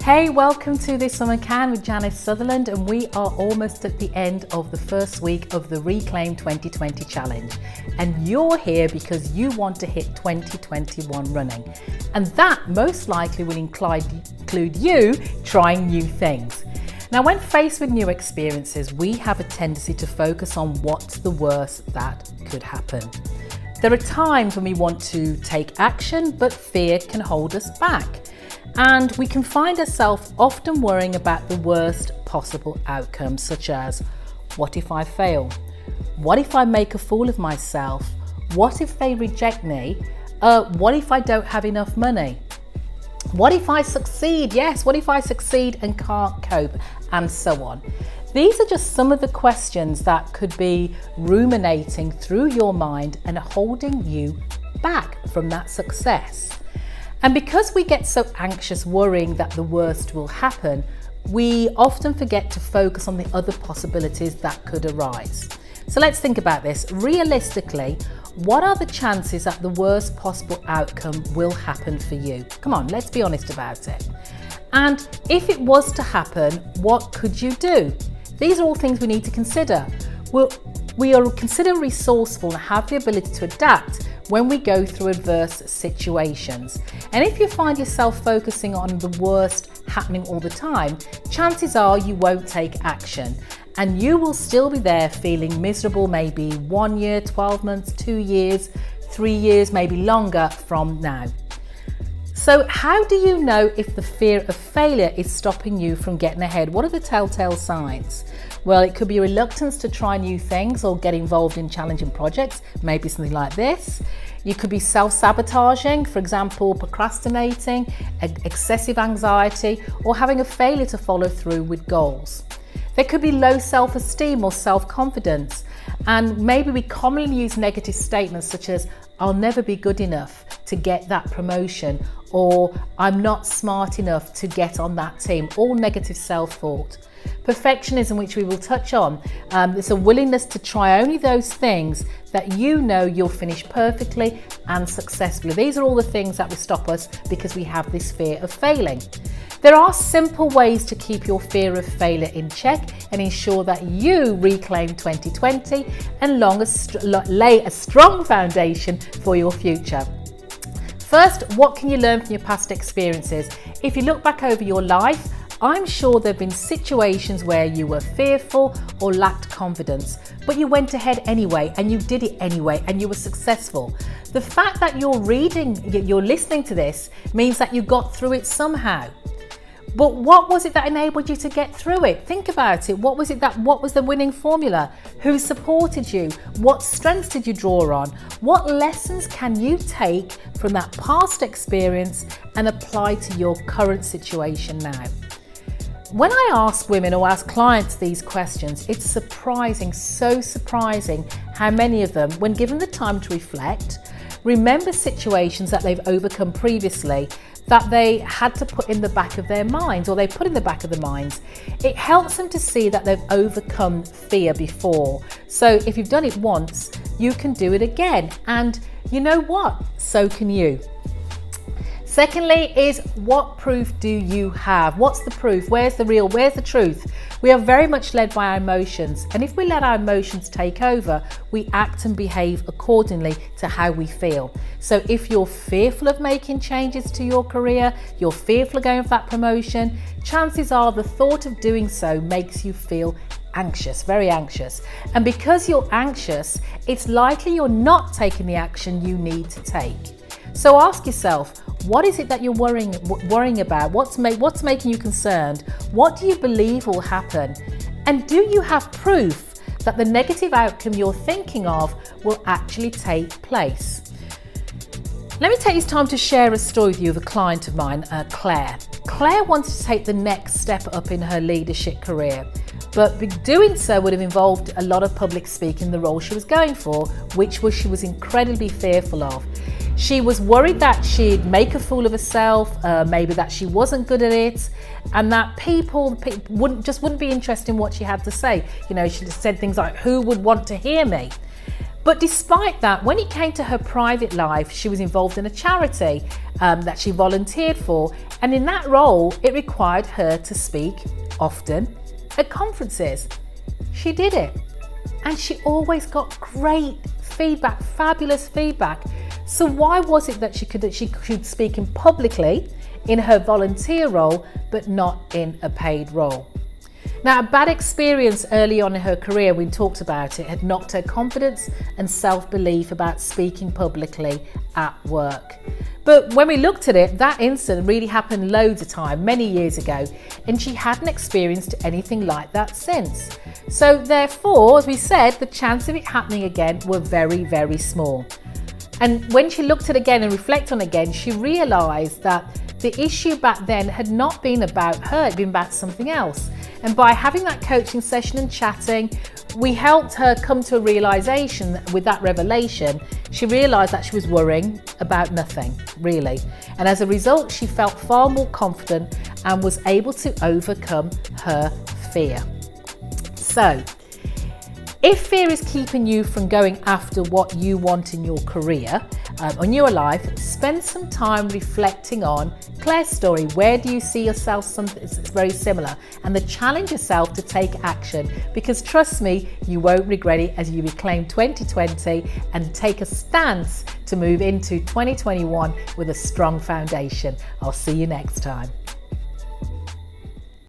Hey, welcome to This Summer Can with Janice Sutherland, and we are almost at the end of the first week of the Reclaim 2020 Challenge. And you're here because you want to hit 2021 running. And that most likely will include you trying new things. Now, when faced with new experiences, we have a tendency to focus on what's the worst that could happen. There are times when we want to take action, but fear can hold us back. And we can find ourselves often worrying about the worst possible outcomes, such as, what if I fail? What if I make a fool of myself? What if they reject me? What if I don't have enough money? What if I succeed? Yes, what if I succeed and can't cope? And so on. These are just some of the questions that could be ruminating through your mind and holding you back from that success. And because we get so anxious worrying that the worst will happen, we often forget to focus on the other possibilities that could arise. So let's think about this. Realistically, what are the chances that the worst possible outcome will happen for you? Come on, let's be honest about it. And if it was to happen, what could you do? These are all things we need to consider. We are considered resourceful and have the ability to adapt when we go through adverse situations. And if you find yourself focusing on the worst happening all the time, chances are you won't take action and you will still be there feeling miserable maybe 1 year, 12 months, 2 years, 3 years, maybe longer from now. So how do you know if the fear of failure is stopping you from getting ahead? What are the telltale signs? Well, it could be a reluctance to try new things or get involved in challenging projects, maybe something like this. You could be self-sabotaging, for example, procrastinating, excessive anxiety, or having a failure to follow through with goals. There could be low self-esteem or self-confidence, and maybe we commonly use negative statements such as, I'll never be good enough to get that promotion, or I'm not smart enough to get on that team, all negative self-thought. Perfectionism, which we will touch on, it's a willingness to try only those things that you know you'll finish perfectly and successfully. These are all the things that will stop us because we have this fear of failing. There are simple ways to keep your fear of failure in check and ensure that you reclaim 2020 and lay a strong foundation for your future. First, what can you learn from your past experiences? If you look back over your life, I'm sure there have been situations where you were fearful or lacked confidence, but you went ahead anyway and you did it anyway and you were successful. The fact that you're listening to this means that you got through it somehow. But what was it that enabled you to get through it? Think about it. What was the winning formula? Who supported you? What strengths did you draw on? What lessons can you take from that past experience and apply to your current situation now? When I ask women or ask clients these questions, it's surprising, so surprising how many of them, when given the time to reflect, remember situations that they've overcome previously that they had to put in the back of their minds, or they put in the back of their minds. It helps them to see that they've overcome fear before. So if you've done it once, you can do it again. And you know what? So can you. Secondly is, what proof do you have? What's the proof? Where's the real? Where's the truth? We are very much led by our emotions. And if we let our emotions take over, we act and behave accordingly to how we feel. So if you're fearful of making changes to your career, you're fearful of going for that promotion, chances are the thought of doing so makes you feel anxious, very anxious. And because you're anxious, it's likely you're not taking the action you need to take. So ask yourself, what is it that you're worrying about? What's making you concerned? What do you believe will happen? And do you have proof that the negative outcome you're thinking of will actually take place? Let me take this time to share a story with you of a client of mine, Claire. Claire wanted to take the next step up in her leadership career, but doing so would have involved a lot of public speaking, the role she was going for, which she was incredibly fearful of. She was worried that she'd make a fool of herself, maybe that she wasn't good at it, and that people wouldn't be interested in what she had to say. You know, she said things like, who would want to hear me? But despite that, when it came to her private life, she was involved in a charity that she volunteered for. And in that role, it required her to speak often at conferences. She did it. And she always got great feedback, fabulous feedback. So why was it that she could speak in publicly in her volunteer role, but not in a paid role? Now, a bad experience early on in her career, we talked about it, had knocked her confidence and self-belief about speaking publicly at work. But when we looked at it, that incident really happened loads of time, many years ago, and she hadn't experienced anything like that since. So therefore, as we said, the chance of it happening again were very, very small. And when she looked at it again and reflected on it again, she realised that the issue back then had not been about her, it had been about something else. And by having that coaching session and chatting, we helped her come to a realisation that with that revelation, she realised that she was worrying about nothing, really. And as a result, she felt far more confident and was able to overcome her fear. So, if fear is keeping you from going after what you want in your career, in your life, spend some time reflecting on Claire's story. Where do you see yourself? Something it's very similar, and then challenge yourself to take action, because trust me, you won't regret it as you reclaim 2020 and take a stance to move into 2021 with a strong foundation. I'll see you next time.